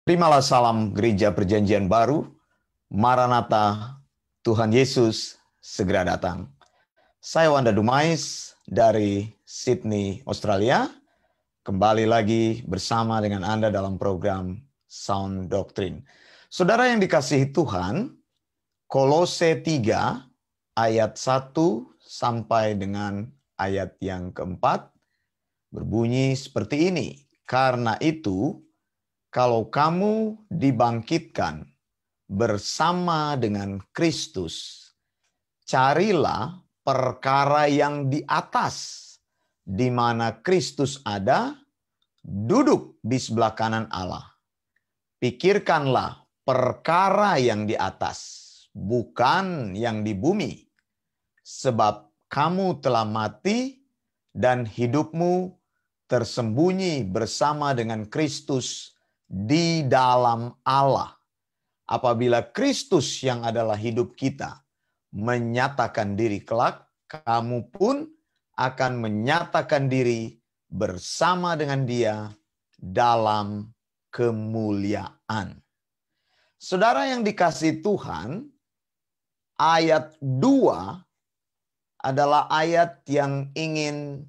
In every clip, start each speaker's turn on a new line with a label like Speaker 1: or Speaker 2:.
Speaker 1: Terimalah salam Gereja Perjanjian Baru, Maranatha, Tuhan Yesus segera datang. Saya Wanda Dumais dari Sydney, Australia. Kembali lagi bersama dengan Anda dalam program Sound Doctrine. Saudara yang dikasihi Tuhan, Kolose 3 ayat 1 sampai dengan ayat yang keempat berbunyi seperti ini. Karena itu, kalau kamu dibangkitkan bersama dengan Kristus, carilah perkara yang di atas, di mana Kristus ada, duduk di sebelah kanan Allah. Pikirkanlah perkara yang di atas, bukan yang di bumi, sebab kamu telah mati dan hidupmu tersembunyi bersama dengan Kristus di dalam Allah. Apabila Kristus yang adalah hidup kita menyatakan diri kelak, kamu pun akan menyatakan diri bersama dengan Dia dalam kemuliaan. Saudara yang dikasihi Tuhan, ayat 2 adalah ayat yang ingin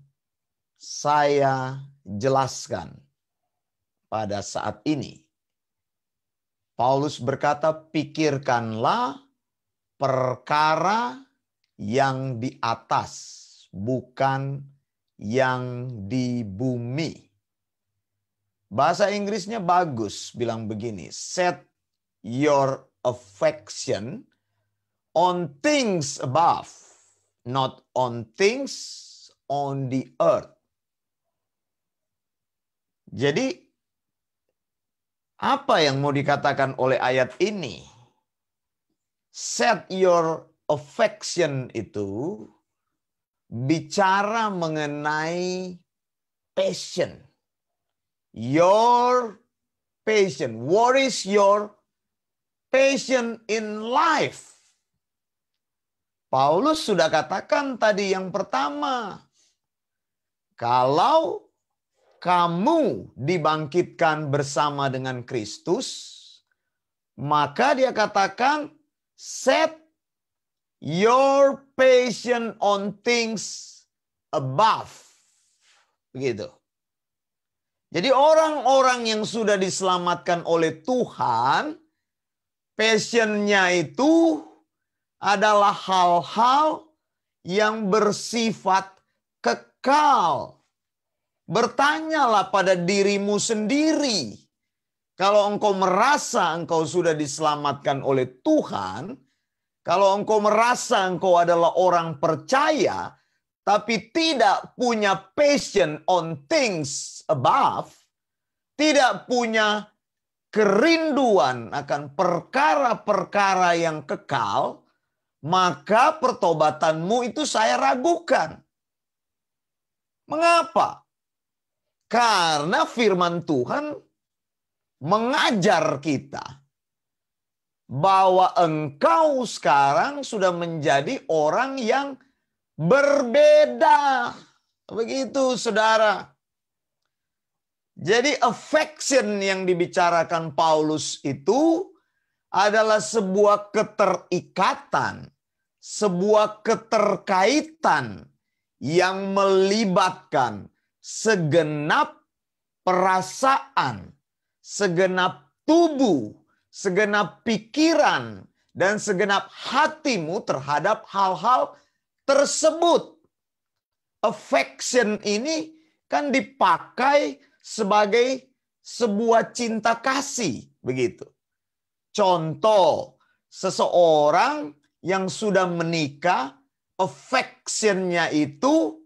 Speaker 1: saya jelaskan pada saat ini. Paulus berkata, pikirkanlah perkara yang di atas, bukan yang di bumi. Bahasa Inggrisnya bagus, bilang begini, set your affection on things above, not on things on the earth. Jadi, apa yang mau dikatakan oleh ayat ini? Set your affection itu bicara mengenai passion. Your passion. What is your passion in life? Paulus sudah katakan tadi yang pertama. Kalau kamu dibangkitkan bersama dengan Kristus, maka dia katakan, set your passion on things above. Begitu. Jadi orang-orang yang sudah diselamatkan oleh Tuhan, passionnya itu adalah hal-hal yang bersifat kekal. Bertanyalah pada dirimu sendiri. Kalau engkau merasa engkau sudah diselamatkan oleh Tuhan, kalau engkau merasa engkau adalah orang percaya, tapi tidak punya passion on things above, tidak punya kerinduan akan perkara-perkara yang kekal, maka pertobatanmu itu saya ragukan. Mengapa? Karena firman Tuhan mengajar kita bahwa engkau sekarang sudah menjadi orang yang berbeda. Begitu, saudara. Jadi affection yang dibicarakan Paulus itu adalah sebuah keterikatan, sebuah keterkaitan yang melibatkan segenap perasaan, segenap tubuh, segenap pikiran, dan segenap hatimu terhadap hal-hal tersebut. Affection ini kan dipakai sebagai sebuah cinta kasih, begitu. Contoh, seseorang yang sudah menikah, affection-nya itu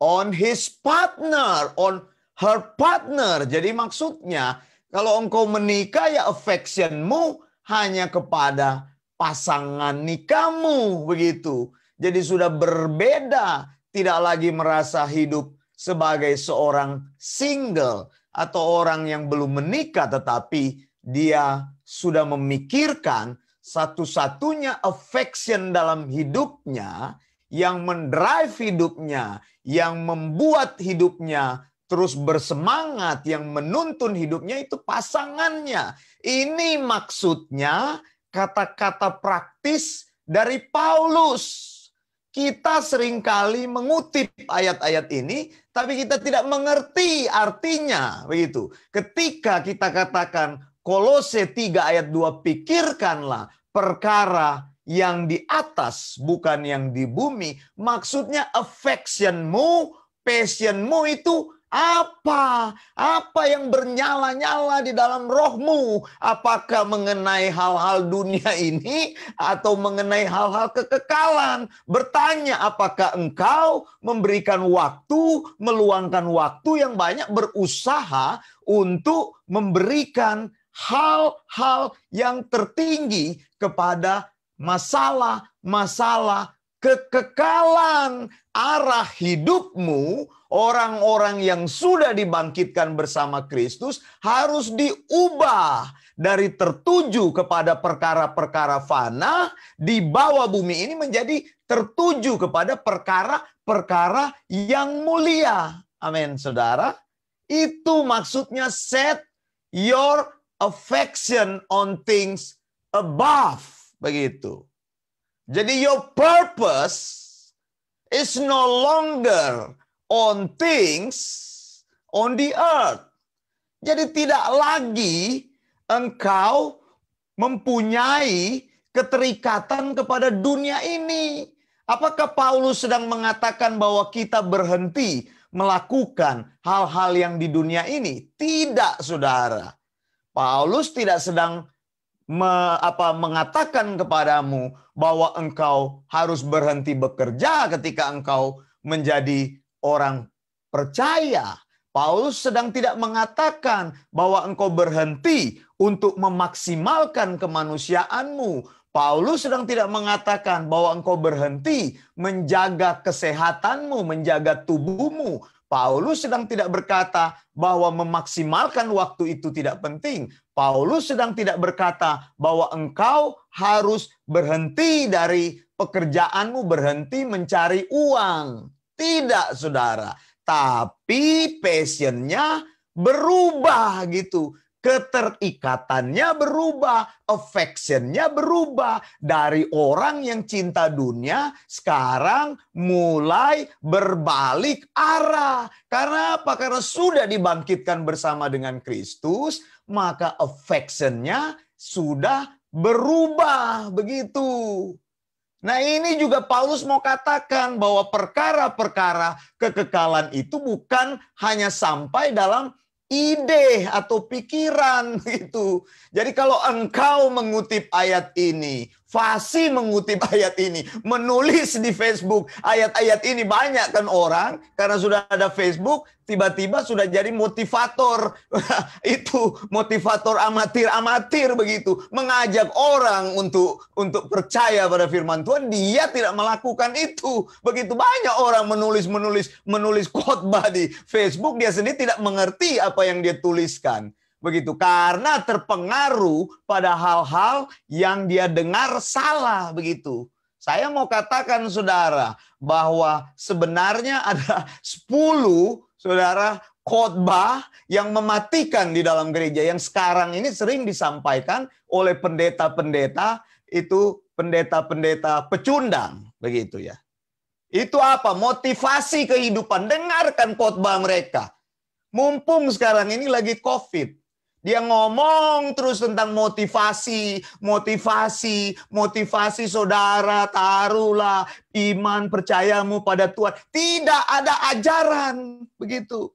Speaker 1: on his partner, on her partner. Jadi maksudnya, kalau engkau menikah ya affectionmu hanya kepada pasangan nikahmu, begitu. Jadi sudah berbeda, tidak lagi merasa hidup sebagai seorang single atau orang yang belum menikah, tetapi dia sudah memikirkan satu-satunya affection dalam hidupnya yang mendrive hidupnya, yang membuat hidupnya terus bersemangat, yang menuntun hidupnya itu pasangannya. Ini maksudnya kata-kata praktis dari Paulus. Kita seringkali mengutip ayat-ayat ini, tapi kita tidak mengerti artinya. Begitu. Ketika kita katakan Kolose 3 ayat 2, pikirkanlah perkara yang di atas, bukan yang di bumi. Maksudnya affectionmu, passionmu itu apa? Apa yang bernyala-nyala di dalam rohmu? Apakah mengenai hal-hal dunia ini atau mengenai hal-hal kekekalan? Bertanya, apakah engkau memberikan waktu, meluangkan waktu yang banyak berusaha untuk memberikan hal-hal yang tertinggi kepada masalah-masalah kekekalan? Arah hidupmu, orang-orang yang sudah dibangkitkan bersama Kristus harus diubah dari tertuju kepada perkara-perkara fana di bawah bumi ini menjadi tertuju kepada perkara-perkara yang mulia. Amin, saudara. Itu maksudnya set your affection on things above. Begitu. Jadi your purpose is no longer on things on the earth. Jadi tidak lagi engkau mempunyai keterikatan kepada dunia ini. Apakah Paulus sedang mengatakan bahwa kita berhenti melakukan hal-hal yang di dunia ini? Tidak, saudara. Paulus tidak sedang mengatakan kepadamu bahwa engkau harus berhenti bekerja ketika engkau menjadi orang percaya. Paulus sedang tidak mengatakan bahwa engkau berhenti untuk memaksimalkan kemanusiaanmu. Paulus sedang tidak mengatakan bahwa engkau berhenti menjaga kesehatanmu, menjaga tubuhmu. Paulus sedang tidak berkata bahwa memaksimalkan waktu itu tidak penting. Paulus sedang tidak berkata bahwa engkau harus berhenti dari pekerjaanmu, berhenti mencari uang. Tidak, saudara. Tapi passionnya berubah gitu. Keterikatannya berubah, affectionnya berubah. Dari orang yang cinta dunia, sekarang mulai berbalik arah. Karena apa? Karena sudah dibangkitkan bersama dengan Kristus, maka affectionnya sudah berubah. Begitu. Nah, ini juga Paulus mau katakan bahwa perkara-perkara kekekalan itu bukan hanya sampai dalam ide atau pikiran gitu. Jadi kalau engkau mengutip ayat ini, fasih mengutip ayat ini, menulis di Facebook ayat-ayat ini, banyak kan orang karena sudah ada Facebook tiba-tiba sudah jadi motivator. Itu motivator amatir begitu, mengajak orang untuk percaya pada firman Tuhan. Dia tidak melakukan itu. Begitu banyak orang menulis khotbah di Facebook, dia sendiri tidak mengerti apa yang dia tuliskan. Begitu, karena terpengaruh pada hal-hal yang dia dengar salah. Begitu. Saya mau katakan, saudara, bahwa sebenarnya ada 10, saudara, khotbah yang mematikan di dalam gereja yang sekarang ini sering disampaikan oleh pendeta-pendeta, itu pendeta-pendeta pecundang. Begitu ya. Itu apa? Motivasi kehidupan. Dengarkan khotbah mereka. Mumpung sekarang ini lagi COVID. Dia ngomong terus tentang motivasi, saudara, taruhlah iman percayamu pada Tuhan. Tidak ada ajaran, begitu.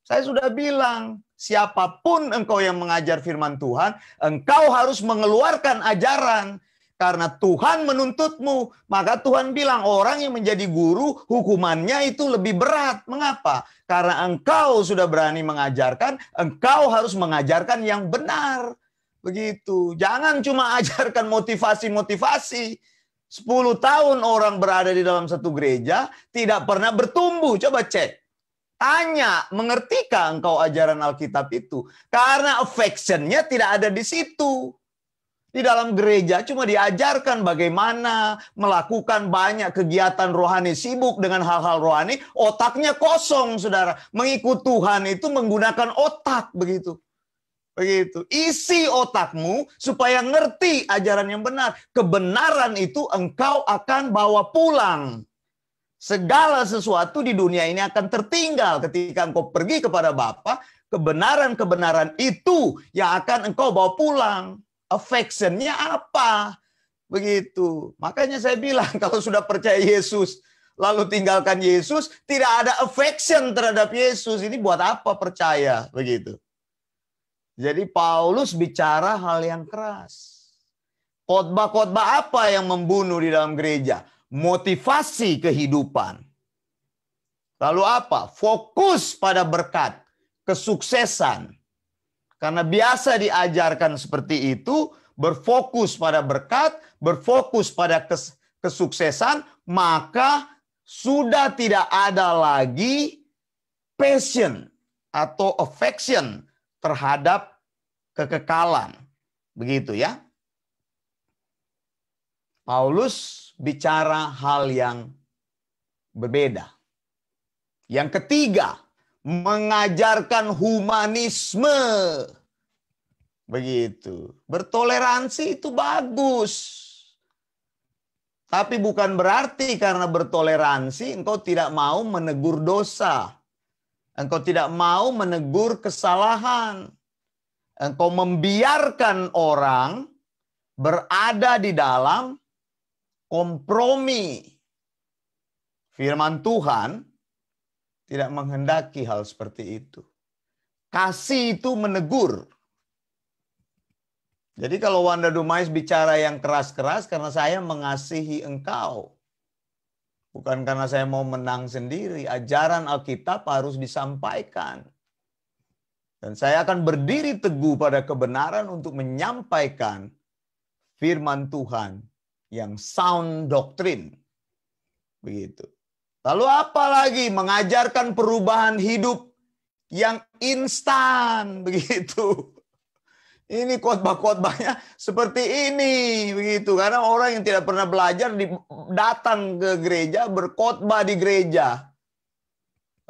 Speaker 1: Saya sudah bilang, siapapun engkau yang mengajar firman Tuhan, engkau harus mengeluarkan ajaran. Karena Tuhan menuntutmu, maka Tuhan bilang orang yang menjadi guru hukumannya itu lebih berat. Mengapa? Karena engkau sudah berani mengajarkan, engkau harus mengajarkan yang benar. Begitu. Jangan cuma ajarkan motivasi-motivasi. 10 tahun orang berada di dalam satu gereja, tidak pernah bertumbuh. Coba cek. Tanya, mengertikah engkau ajaran Alkitab itu? Karena affection-nya tidak ada di situ. Di dalam gereja cuma diajarkan bagaimana melakukan banyak kegiatan rohani, sibuk dengan hal-hal rohani, otaknya kosong, saudara. Mengikut Tuhan itu menggunakan otak, begitu. Begitu. Isi otakmu supaya ngerti ajaran yang benar. Kebenaran itu engkau akan bawa pulang. Segala sesuatu di dunia ini akan tertinggal ketika engkau pergi kepada Bapa. Kebenaran-kebenaran itu yang akan engkau bawa pulang. Affection-nya apa? Begitu. Makanya saya bilang kalau sudah percaya Yesus lalu tinggalkan Yesus, tidak ada affection terhadap Yesus. Ini buat apa percaya? Begitu. Jadi Paulus bicara hal yang keras. Khotbah-khotbah apa yang membunuh di dalam gereja? Motivasi kehidupan. Lalu apa? Fokus pada berkat, kesuksesan. Karena biasa diajarkan seperti itu, berfokus pada berkat, berfokus pada kesuksesan, maka sudah tidak ada lagi passion atau affection terhadap kekekalan. Begitu ya. Paulus bicara hal yang berbeda. Yang ketiga, mengajarkan humanisme. Begitu. Bertoleransi itu bagus. Tapi bukan berarti karena bertoleransi engkau tidak mau menegur dosa. Engkau tidak mau menegur kesalahan. Engkau membiarkan orang berada di dalam kompromi. Firman Tuhan tidak menghendaki hal seperti itu. Kasih itu menegur. Jadi kalau Wanda Dumais bicara yang keras-keras karena saya mengasihi engkau. Bukan karena saya mau menang sendiri. Ajaran Alkitab harus disampaikan. Dan saya akan berdiri teguh pada kebenaran untuk menyampaikan firman Tuhan yang sound doctrine. Begitu. Lalu apa lagi? Mengajarkan perubahan hidup yang instan. Begitu. Ini khotbah-khotbahnya seperti ini. Begitu. Karena orang yang tidak pernah belajar datang ke gereja, berkhotbah di gereja.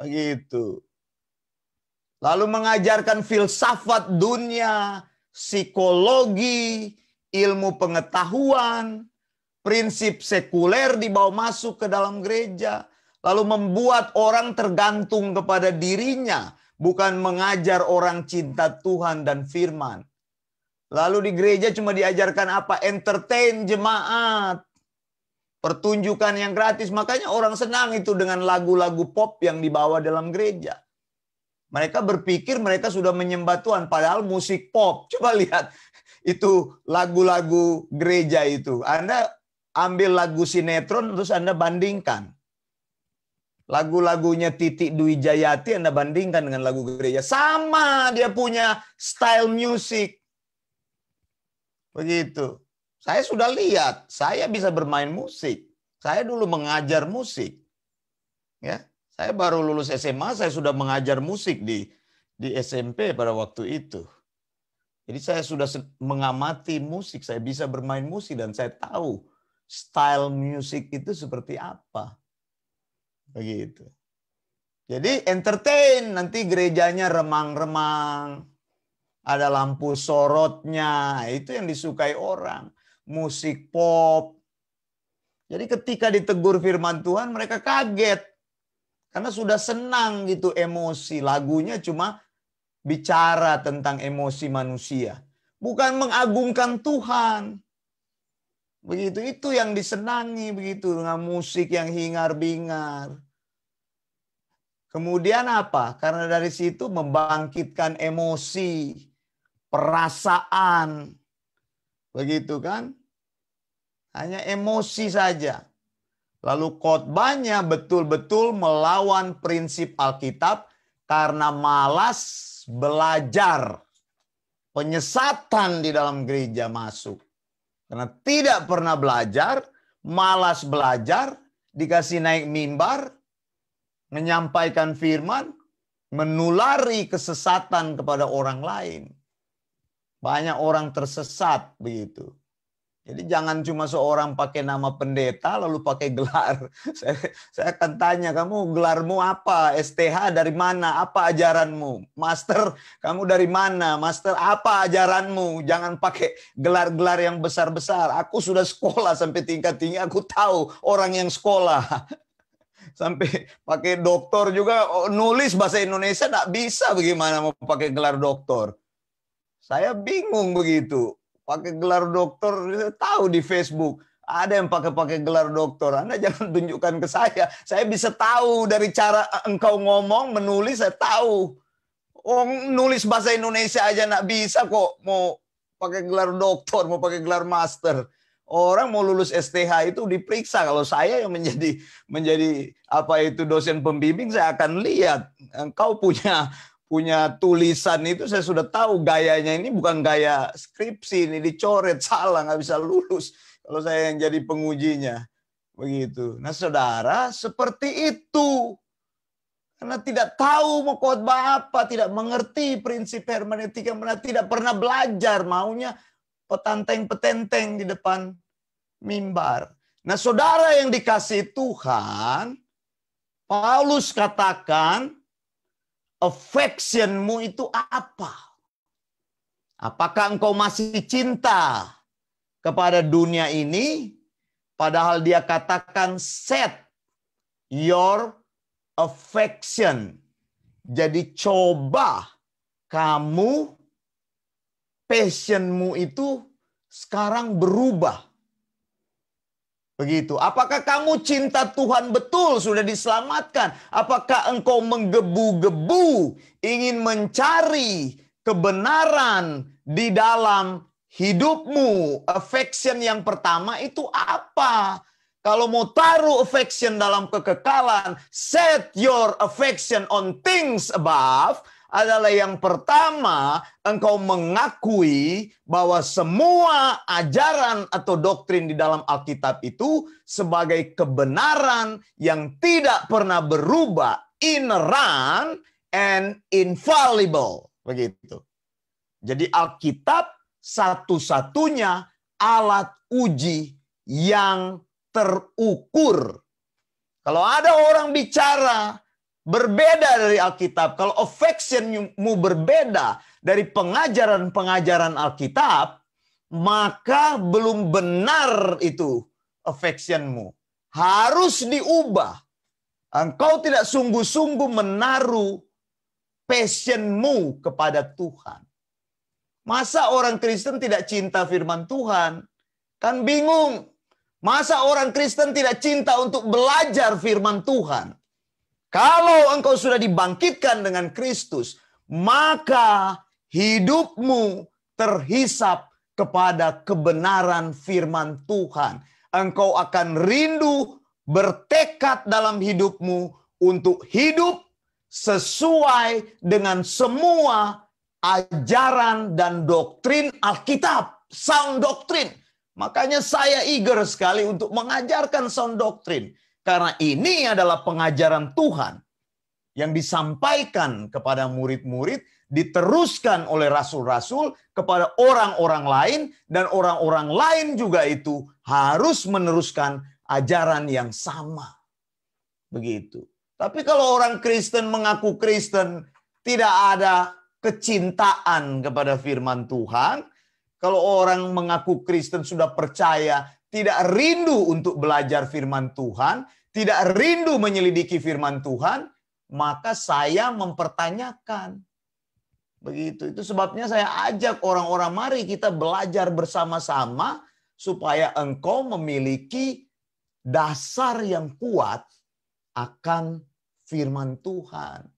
Speaker 1: Begitu. Lalu mengajarkan filsafat dunia, psikologi, ilmu pengetahuan, prinsip sekuler dibawa masuk ke dalam gereja. Lalu membuat orang tergantung kepada dirinya. Bukan mengajar orang cinta Tuhan dan firman. Lalu di gereja cuma diajarkan apa? Entertain jemaat. Pertunjukan yang gratis. Makanya orang senang itu dengan lagu-lagu pop yang dibawa dalam gereja. Mereka berpikir mereka sudah menyembah Tuhan. Padahal musik pop. Coba lihat. Itu lagu-lagu gereja itu. Anda ambil lagu sinetron terus Anda bandingkan. Lagu-lagunya Titi Dwi Jayati Anda bandingkan dengan lagu gereja. Sama dia punya style music. Begitu. Saya sudah lihat. Saya bisa bermain musik. Saya dulu mengajar musik. Ya, saya baru lulus SMA, saya sudah mengajar musik di SMP pada waktu itu. Jadi saya sudah mengamati musik, saya bisa bermain musik dan saya tahu style musik itu seperti apa. Begitu. Jadi entertain, nanti gerejanya remang-remang. Ada lampu sorotnya, itu yang disukai orang. Musik pop. Jadi ketika ditegur firman Tuhan, mereka kaget. Karena sudah senang gitu emosi. Lagunya cuma bicara tentang emosi manusia. Bukan mengagungkan Tuhan. Begitu, itu yang disenangi begitu dengan musik yang hingar-bingar. Kemudian apa? Karena dari situ membangkitkan emosi, perasaan. Begitu kan? Hanya emosi saja. Lalu khotbahnya betul-betul melawan prinsip Alkitab karena malas belajar. Penyesatan di dalam gereja masuk. Karena tidak pernah belajar, malas belajar, dikasih naik mimbar, menyampaikan firman, menulari kesesatan kepada orang lain. Banyak orang tersesat begitu. Jadi jangan cuma seorang pakai nama pendeta lalu pakai gelar. Saya akan tanya, kamu gelarmu apa? STH dari mana? Apa ajaranmu? Master, kamu dari mana? Master, apa ajaranmu? Jangan pakai gelar-gelar yang besar-besar. Aku sudah sekolah sampai tingkat tinggi, aku tahu orang yang sekolah. Sampai pakai doktor juga, nulis bahasa Indonesia tidak bisa, bagaimana mau pakai gelar doktor? Saya bingung begitu. Pakai gelar doktor, tahu di Facebook ada yang pakai gelar doktor. Anda jangan tunjukkan ke saya. Saya bisa tahu dari cara engkau ngomong, menulis, saya tahu. Oh, nulis bahasa Indonesia aja nggak bisa kok. Mau pakai gelar doktor, mau pakai gelar master. Orang mau lulus STH itu diperiksa. Kalau saya yang menjadi apa itu dosen pembimbing, saya akan lihat engkau punya tulisan itu. Saya sudah tahu gayanya ini bukan gaya skripsi, ini dicoret, salah, nggak bisa lulus kalau saya yang jadi pengujinya. Begitu. Nah saudara, seperti itu. Karena tidak tahu mau khotbah apa, tidak mengerti prinsip hermeneutika, tidak pernah belajar, maunya petanteng-petenteng di depan mimbar. Nah saudara yang dikasihi Tuhan, Paulus katakan, affectionmu itu apa? Apakah engkau masih cinta kepada dunia ini? Padahal dia katakan set your affection. Jadi coba kamu, passionmu itu sekarang berubah. Begitu. Apakah kamu cinta Tuhan betul, sudah diselamatkan? Apakah engkau menggebu-gebu ingin mencari kebenaran di dalam hidupmu? Affection yang pertama itu apa? Kalau mau taruh affection dalam kekekalan, set your affection on things above, adalah yang pertama, engkau mengakui bahwa semua ajaran atau doktrin di dalam Alkitab itu sebagai kebenaran yang tidak pernah berubah, inerrant and infallible. Begitu. Jadi Alkitab satu-satunya alat uji yang terukur. Kalau ada orang bicara berbeda dari Alkitab, kalau affectionmu berbeda dari pengajaran-pengajaran Alkitab, maka belum benar itu affectionmu. Harus diubah. Engkau tidak sungguh-sungguh menaruh passionmu kepada Tuhan. Masa orang Kristen tidak cinta firman Tuhan? Kan bingung. Masa orang Kristen tidak cinta untuk belajar firman Tuhan? Kalau engkau sudah dibangkitkan dengan Kristus, maka hidupmu terhisap kepada kebenaran firman Tuhan. Engkau akan rindu, bertekad dalam hidupmu untuk hidup sesuai dengan semua ajaran dan doktrin Alkitab, sound doctrine. Makanya saya eager sekali untuk mengajarkan sound doctrine. Karena ini adalah pengajaran Tuhan yang disampaikan kepada murid-murid, diteruskan oleh rasul-rasul kepada orang-orang lain, dan orang-orang lain juga itu harus meneruskan ajaran yang sama. Begitu. Tapi kalau orang Kristen mengaku Kristen, tidak ada kecintaan kepada firman Tuhan. Kalau orang mengaku Kristen sudah percaya, tidak rindu untuk belajar firman Tuhan, tidak rindu menyelidiki firman Tuhan, maka saya mempertanyakan. Begitu. Itu sebabnya saya ajak orang-orang, mari kita belajar bersama-sama supaya engkau memiliki dasar yang kuat akan firman Tuhan.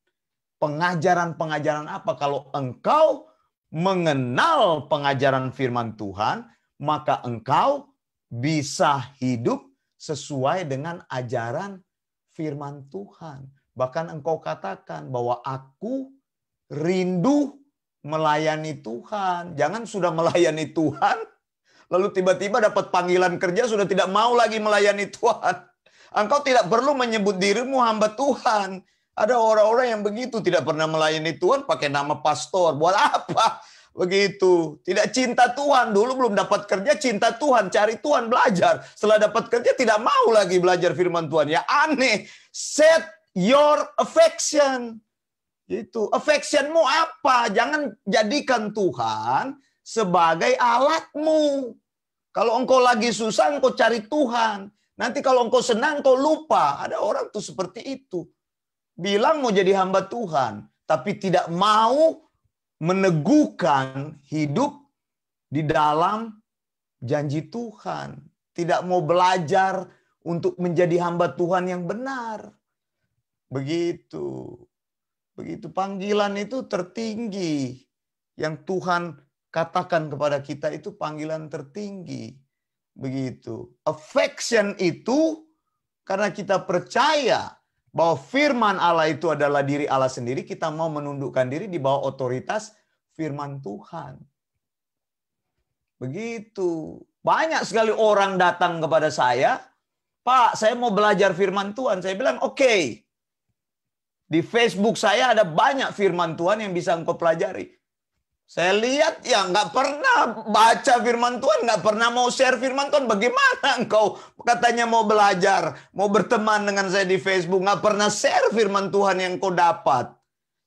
Speaker 1: Pengajaran-pengajaran apa? Kalau engkau mengenal pengajaran firman Tuhan, maka engkau bisa hidup sesuai dengan ajaran firman Tuhan. Bahkan engkau katakan bahwa aku rindu melayani Tuhan. Jangan sudah melayani Tuhan, lalu tiba-tiba dapat panggilan kerja sudah tidak mau lagi melayani Tuhan. Engkau tidak perlu menyebut dirimu hamba Tuhan. Ada orang-orang yang begitu, tidak pernah melayani Tuhan pakai nama pastor. Buat apa? Begitu. Tidak cinta Tuhan. Dulu belum dapat kerja, cinta Tuhan. Cari Tuhan, belajar. Setelah dapat kerja, tidak mau lagi belajar firman Tuhan. Ya aneh. Set your affection. Itu. Affectionmu apa? Jangan jadikan Tuhan sebagai alatmu. Kalau engkau lagi susah, engkau cari Tuhan. Nanti kalau engkau senang, engkau lupa. Ada orang tuh seperti itu. Bilang mau jadi hamba Tuhan. Tapi tidak mau meneguhkan hidup di dalam janji Tuhan. Tidak mau belajar untuk menjadi hamba Tuhan yang benar. Begitu. Begitu panggilan itu tertinggi. Yang Tuhan katakan kepada kita itu panggilan tertinggi. Begitu. Affection itu karena kita percaya bahwa firman Allah itu adalah diri Allah sendiri, kita mau menundukkan diri di bawah otoritas firman Tuhan. Begitu. Banyak sekali orang datang kepada saya, Pak, saya mau belajar firman Tuhan. Saya bilang, oke. Di Facebook saya ada banyak firman Tuhan yang bisa engkau pelajari. Saya lihat ya nggak pernah baca firman Tuhan, nggak pernah mau share firman Tuhan. Bagaimana engkau katanya mau belajar, mau berteman dengan saya di Facebook, nggak pernah share firman Tuhan yang kau dapat.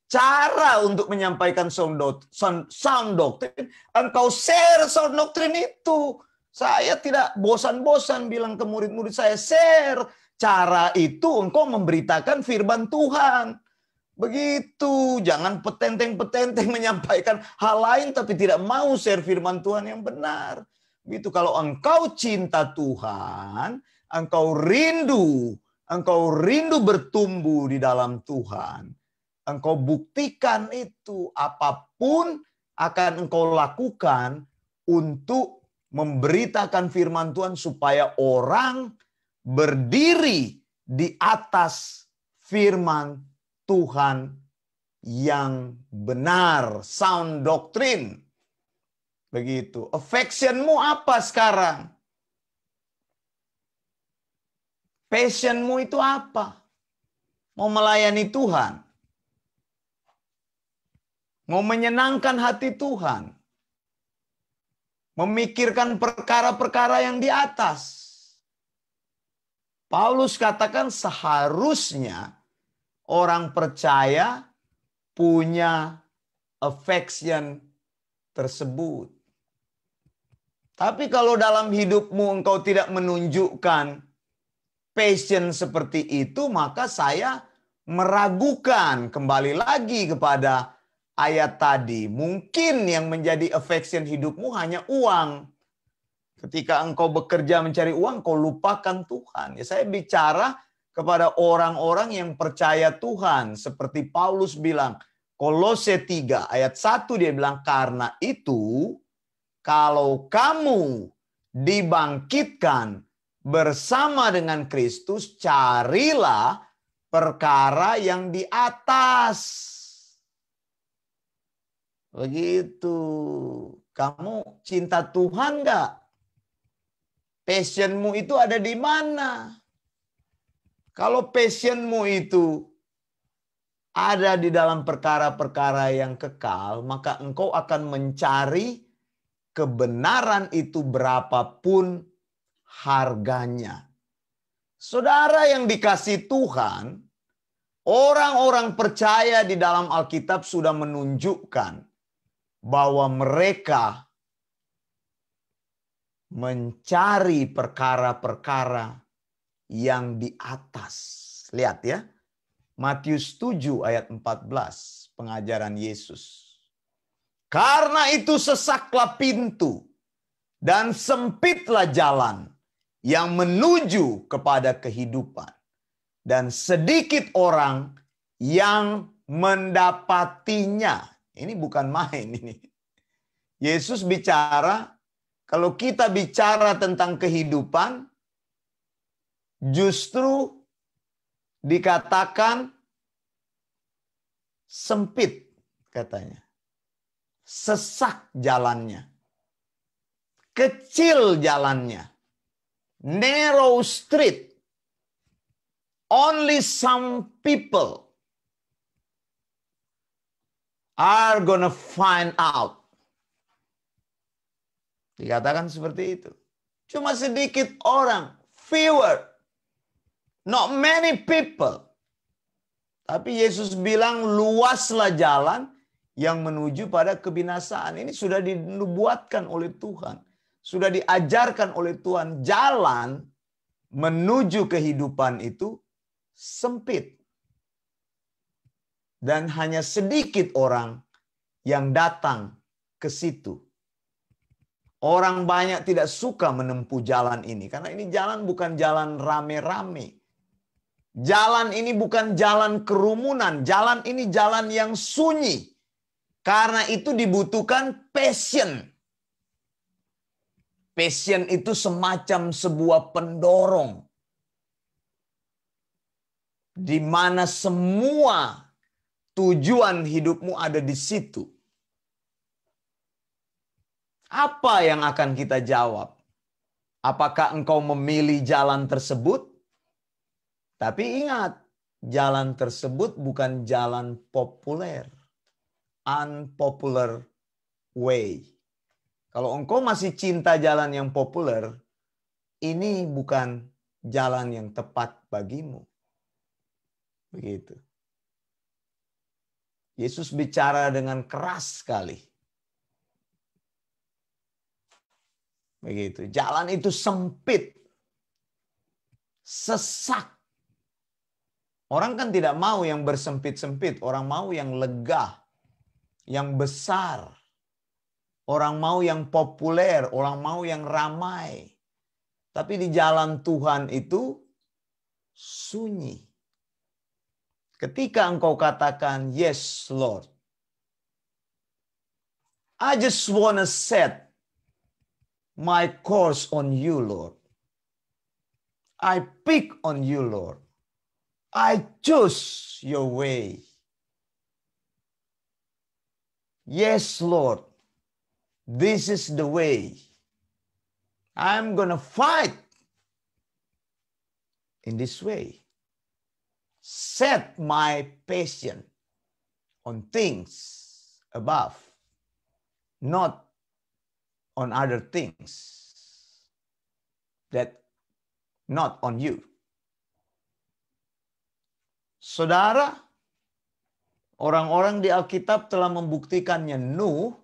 Speaker 1: Cara untuk menyampaikan sound doctrine, engkau share sound doctrine itu. Saya tidak bosan-bosan bilang ke murid-murid saya, share. Cara itu engkau memberitakan firman Tuhan. Begitu, jangan petenteng-petenteng menyampaikan hal lain tapi tidak mau share firman Tuhan yang benar. Begitu, kalau engkau cinta Tuhan, engkau rindu bertumbuh di dalam Tuhan. Engkau buktikan itu, apapun akan engkau lakukan untuk memberitakan firman Tuhan supaya orang berdiri di atas firman Tuhan yang benar, sound doctrine. Begitu. Affectionmu apa sekarang? Passionmu itu apa? Mau melayani Tuhan? Mau menyenangkan hati Tuhan? Memikirkan perkara-perkara yang di atas? Paulus katakan seharusnya orang percaya punya affection tersebut. Tapi kalau dalam hidupmu engkau tidak menunjukkan passion seperti itu, maka saya meragukan, kembali lagi kepada ayat tadi. Mungkin yang menjadi affection hidupmu hanya uang. Ketika engkau bekerja mencari uang, kau lupakan Tuhan. Ya, saya bicara kepada orang-orang yang percaya Tuhan. Seperti Paulus bilang, Kolose 3 ayat 1 dia bilang, karena itu kalau kamu dibangkitkan bersama dengan Kristus, carilah perkara yang di atas. Begitu. Kamu cinta Tuhan enggak? Passionmu itu ada di mana? Kalau passionmu itu ada di dalam perkara-perkara yang kekal, maka engkau akan mencari kebenaran itu berapapun harganya. Saudara yang dikasihi Tuhan, orang-orang percaya di dalam Alkitab sudah menunjukkan bahwa mereka mencari perkara-perkara yang di atas. Lihat ya. Matius 7 ayat 14. Pengajaran Yesus. Karena itu sesaklah pintu dan sempitlah jalan yang menuju kepada kehidupan. Dan sedikit orang yang mendapatinya. Ini bukan main ini. Yesus bicara, kalau kita bicara tentang kehidupan, justru dikatakan sempit katanya. Sesak jalannya. Kecil jalannya. Narrow street. Only some people are gonna find out Dikatakan seperti itu. Cuma sedikit orang, fewer, not many people. Tapi Yesus bilang luaslah jalan yang menuju pada kebinasaan. Ini sudah dinubuatkan oleh Tuhan. Sudah diajarkan oleh Tuhan. Jalan menuju kehidupan itu sempit. Dan hanya sedikit orang yang datang ke situ. Orang banyak tidak suka menempuh jalan ini. Karena ini jalan bukan jalan rame-rame. Jalan ini bukan jalan kerumunan. Jalan ini jalan yang sunyi. Karena itu dibutuhkan passion. Passion itu semacam sebuah pendorong. Di mana semua tujuan hidupmu ada di situ. Apa yang akan kita jawab? Apakah engkau memilih jalan tersebut? Tapi ingat, jalan tersebut bukan jalan populer. Unpopular way. Kalau engkau masih cinta jalan yang populer, ini bukan jalan yang tepat bagimu. Begitu. Yesus bicara dengan keras sekali. Begitu. Jalan itu sempit. Sesak. Orang kan tidak mau yang bersempit-sempit. Orang mau yang lega. Yang besar. Orang mau yang populer. Orang mau yang ramai. Tapi di jalan Tuhan itu sunyi. Ketika engkau katakan, yes Lord. I just want to set my course on you, Lord. I pick on you, Lord. I choose your way. Yes, Lord. This is the way. I'm going to fight in this way. Set my passion on things above, not on other things that not on you. Saudara, orang-orang di Alkitab telah membuktikannya. Nuh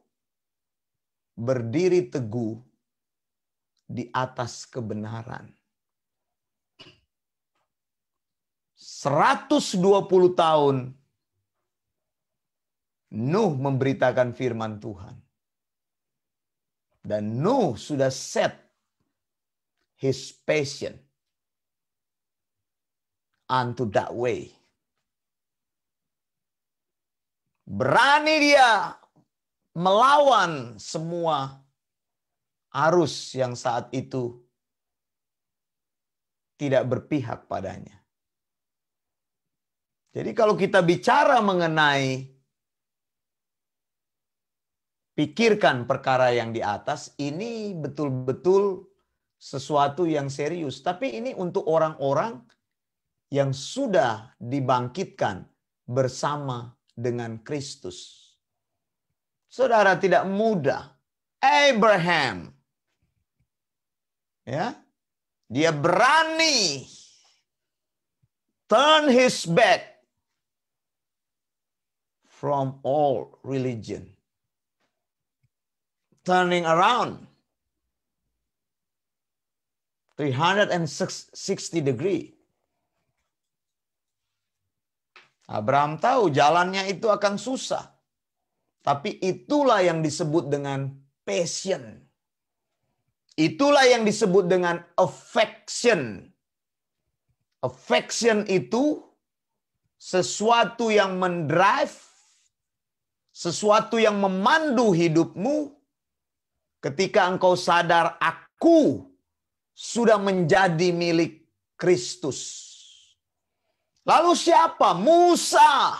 Speaker 1: berdiri teguh di atas kebenaran. 120 tahun Nuh memberitakan firman Tuhan. Dan Nuh sudah set his passion unto that way. Berani dia melawan semua arus yang saat itu tidak berpihak padanya. Jadi kalau kita bicara mengenai pikirkan perkara yang di atas, ini betul-betul sesuatu yang serius. Tapi ini untuk orang-orang yang sudah dibangkitkan bersama dengan Kristus. Saudara, tidak mudah. Abraham, ya, dia berani turn his back from all religion. Turning around 360 degree. Abraham tahu jalannya itu akan susah. Tapi itulah yang disebut dengan passion. Itulah yang disebut dengan affection. Affection itu sesuatu yang mendrive, sesuatu yang memandu hidupmu ketika engkau sadar aku sudah menjadi milik Kristus. Lalu siapa? Musa.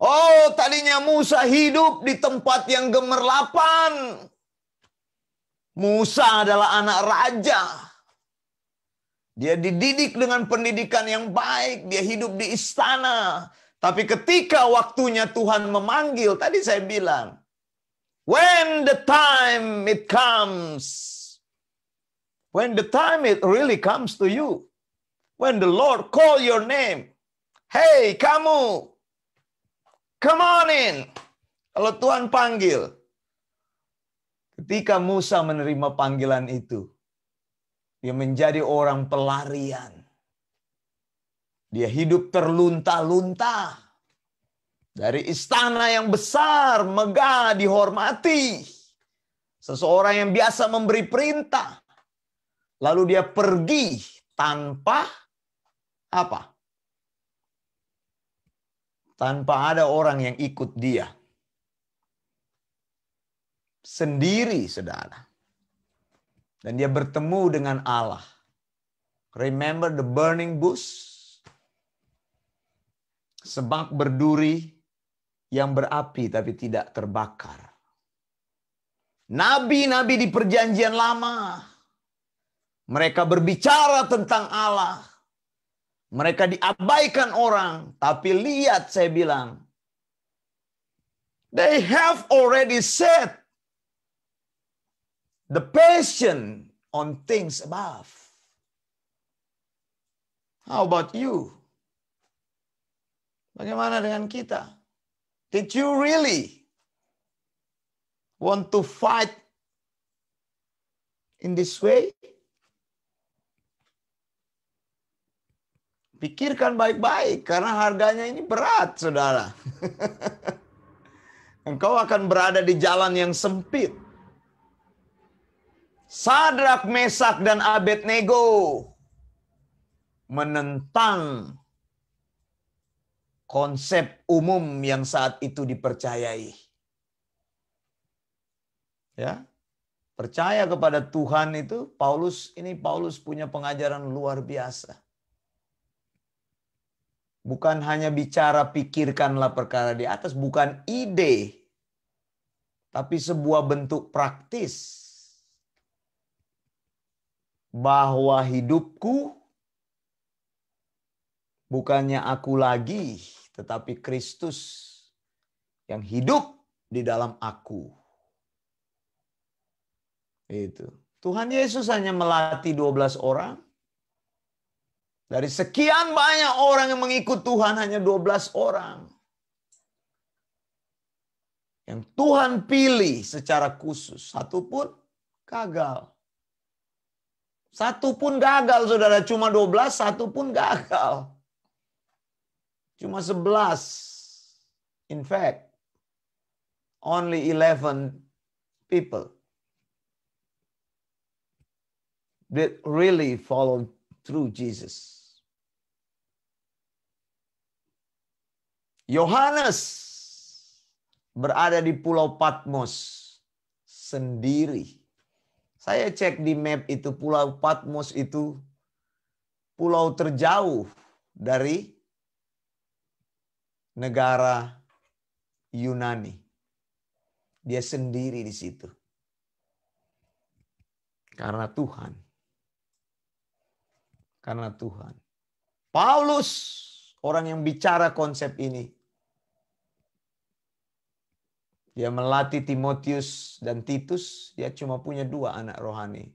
Speaker 1: Oh, tadinya Musa hidup di tempat yang gemerlapan. Musa adalah anak raja. Dia dididik dengan pendidikan yang baik. Dia hidup di istana. Tapi ketika waktunya Tuhan memanggil, tadi saya bilang, When the time it comes, when the time it really comes to you, when the Lord call your name, hey kamu, come on in. Kalau Tuhan panggil, ketika Musa menerima panggilan itu, dia menjadi orang pelarian. Dia hidup terlunta-lunta. Dari istana yang besar, megah, dihormati. Seseorang yang biasa memberi perintah. Lalu dia pergi tanpa apa? Tanpa ada orang yang ikut dia. Sendiri, saudara. Dan dia bertemu dengan Allah. Remember the burning bush? Semak berduri yang berapi tapi tidak terbakar. Nabi-nabi di perjanjian lama, mereka berbicara tentang Allah. Mereka diabaikan orang, tapi lihat saya bilang, they have already set the passion on things above. How about you? Bagaimana dengan kita? Did you really want to fight in this way? Pikirkan baik-baik, karena harganya ini berat, saudara. Engkau akan berada di jalan yang sempit. Sadrak, Mesak, dan Abednego menentang konsep umum yang saat itu dipercayai. Ya. Percaya kepada Tuhan itu, Paulus punya pengajaran luar biasa. Bukan hanya bicara pikirkanlah perkara di atas, bukan ide, tapi sebuah bentuk praktis. Bahwa hidupku bukannya aku lagi, tetapi Kristus yang hidup di dalam aku. Itu. Tuhan Yesus hanya melatih 12 orang. Dari sekian banyak orang yang mengikut Tuhan, hanya 12 orang. Yang Tuhan pilih secara khusus. Satu pun gagal. Satu pun gagal, saudara. Cuma 12, satu pun gagal. Cuma 11. In fact, only 11 people that really followed through Jesus. Yohanes berada di Pulau Patmos sendiri. Saya cek di map itu, Pulau Patmos itu pulau terjauh dari negara Yunani. Dia sendiri di situ. Karena Tuhan. Karena Tuhan. Paulus, orang yang bicara konsep ini. Dia melatih Timotius dan Titus. Dia cuma punya 2 anak rohani.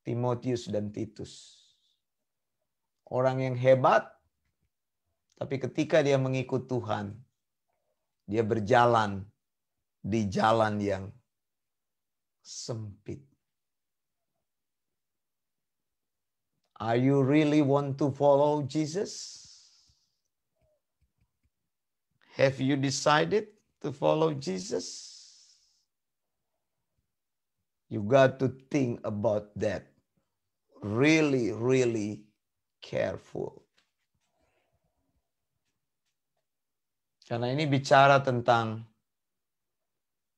Speaker 1: Timotius dan Titus. Orang yang hebat. Tapi ketika dia mengikut Tuhan, dia berjalan di jalan yang sempit. Are you really want to follow Jesus? Have you decided to follow Jesus? You got to think about that. Really, really careful. Karena ini bicara tentang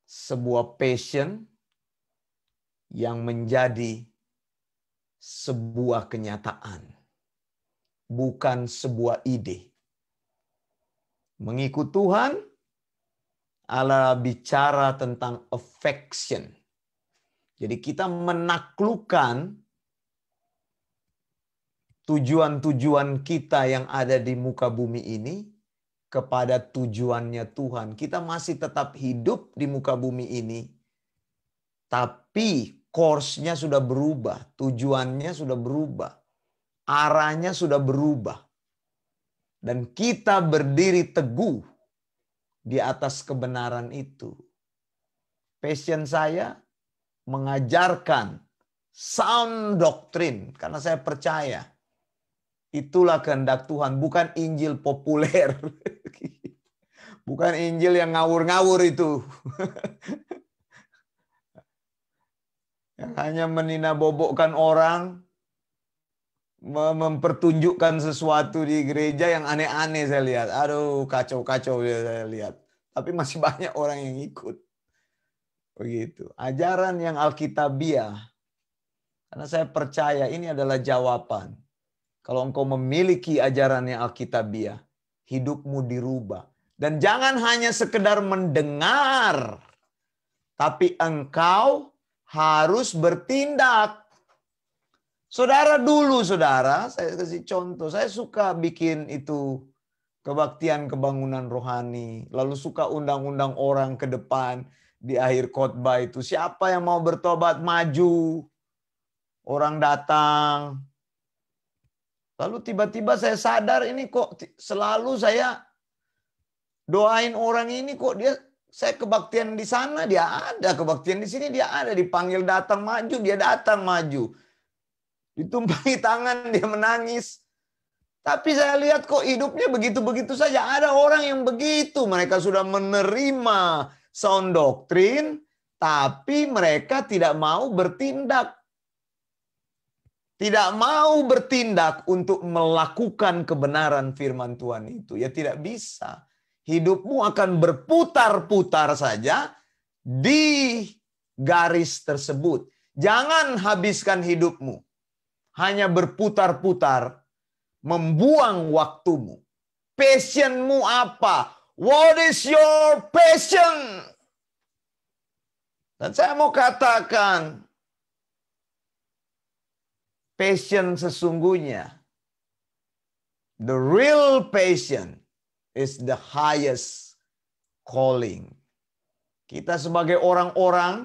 Speaker 1: sebuah passion yang menjadi sebuah kenyataan. Bukan sebuah ide. Mengikut Tuhan adalah bicara tentang affection. Jadi kita menaklukkan tujuan-tujuan kita yang ada di muka bumi ini kepada tujuannya Tuhan. Kita masih tetap hidup di muka bumi ini Tapi course-nya sudah berubah, tujuannya sudah berubah, arahnya sudah berubah. Dan kita berdiri teguh di atas kebenaran itu. Passion saya mengajarkan sound doctrine, karena saya percaya itulah kehendak Tuhan, bukan Injil populer. Bukan Injil yang ngawur-ngawur itu. Yang hanya meninabobokkan orang, mempertunjukkan sesuatu di gereja yang aneh-aneh saya lihat. Aduh, kacau-kacau saya lihat. Tapi masih banyak orang yang ikut. Begitu. Ajaran yang Alkitabiah. Karena saya percaya ini adalah jawaban. Kalau engkau memiliki ajaran yang Alkitabiah, hidupmu dirubah. Dan jangan hanya sekedar mendengar, tapi engkau harus bertindak. Saudara, saya kasih contoh. Saya suka bikin itu kebaktian kebangunan rohani. Lalu suka undang-undang orang ke depan di akhir khotbah itu. Siapa yang mau bertobat, maju. Orang datang. Lalu tiba-tiba saya sadar ini kok selalu saya doain orang ini, kok saya kebaktian di sana dia ada, kebaktian di sini dia ada, dipanggil datang maju dia datang maju, ditumpangi tangan dia menangis. Tapi saya lihat kok hidupnya begitu-begitu saja. Ada orang yang begitu, mereka sudah menerima sound doctrine, tapi mereka tidak mau bertindak. Tidak mau bertindak untuk melakukan kebenaran firman Tuhan itu. Ya tidak bisa. Hidupmu akan berputar-putar saja di garis tersebut. Jangan habiskan hidupmu hanya berputar-putar, membuang waktumu. Passionmu apa? What is your passion? Dan saya mau katakan, passion sesungguhnya, the real passion, is the highest calling. Kita sebagai orang-orang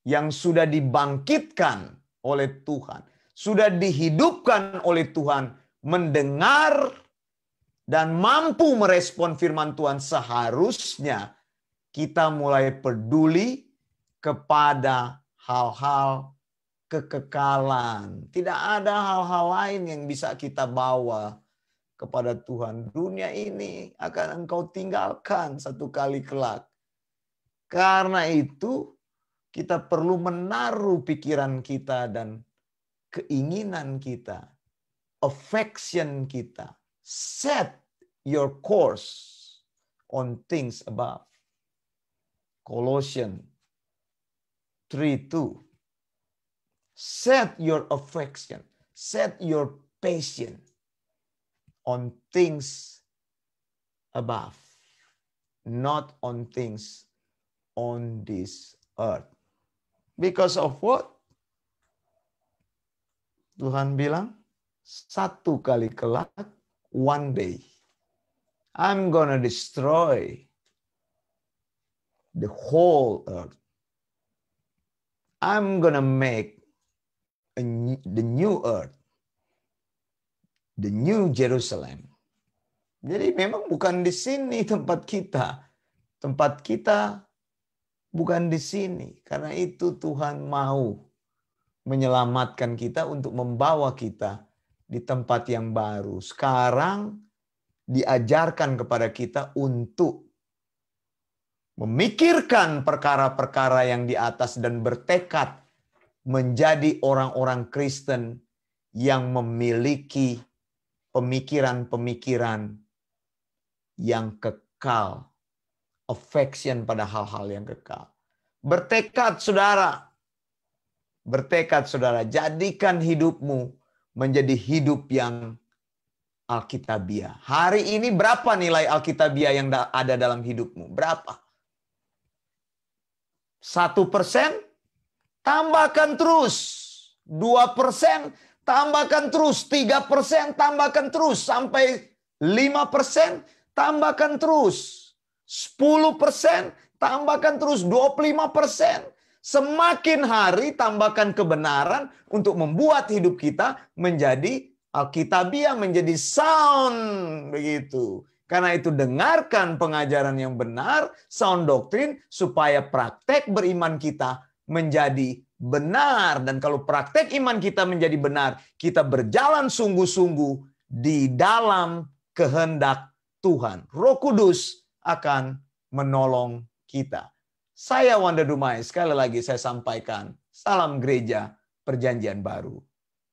Speaker 1: yang sudah dibangkitkan oleh Tuhan, sudah dihidupkan oleh Tuhan, mendengar dan mampu merespon firman Tuhan, seharusnya kita mulai peduli kepada hal-hal kekekalan. Tidak ada hal-hal lain yang bisa kita bawa kepada Tuhan. Dunia ini akan engkau tinggalkan satu kali kelak. Karena itu kita perlu menaruh pikiran kita dan keinginan kita, affection kita. Set your course on things above. Colossians 3:2. Set your affection, set your passion on things above, not on things on this earth. Because of what? Tuhan bilang, satu kali kelak, one day, I'm gonna destroy the whole earth. I'm gonna make the new earth, the new Jerusalem. Jadi memang bukan di sini tempat kita. Tempat kita bukan di sini. Karena itu Tuhan mau menyelamatkan kita untuk membawa kita di tempat yang baru. Sekarang diajarkan kepada kita untuk memikirkan perkara-perkara yang di atas dan bertekad menjadi orang-orang Kristen yang memiliki pemikiran-pemikiran yang kekal. Affection pada hal-hal yang kekal. Bertekad saudara. Bertekad saudara. Jadikan hidupmu menjadi hidup yang Alkitabiah. Hari ini berapa nilai Alkitabiah yang ada dalam hidupmu? Berapa? 1%? Tambahkan terus. 2%, tambahkan terus. 3%, tambahkan terus. Sampai 5%, tambahkan terus. 10%, tambahkan terus. 25%. Semakin hari tambahkan kebenaran untuk membuat hidup kita menjadi alkitabiah, menjadi sound begitu. Karena itu dengarkan pengajaran yang benar, sound doktrin, supaya praktek beriman kita menjadi benar. Dan kalau praktek iman kita menjadi benar, kita berjalan sungguh-sungguh di dalam kehendak Tuhan. Roh Kudus akan menolong kita. Saya Wanda Dumai, sekali lagi saya sampaikan, salam gereja perjanjian baru.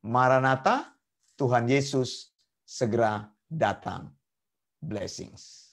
Speaker 1: Maranatha, Tuhan Yesus segera datang. Blessings.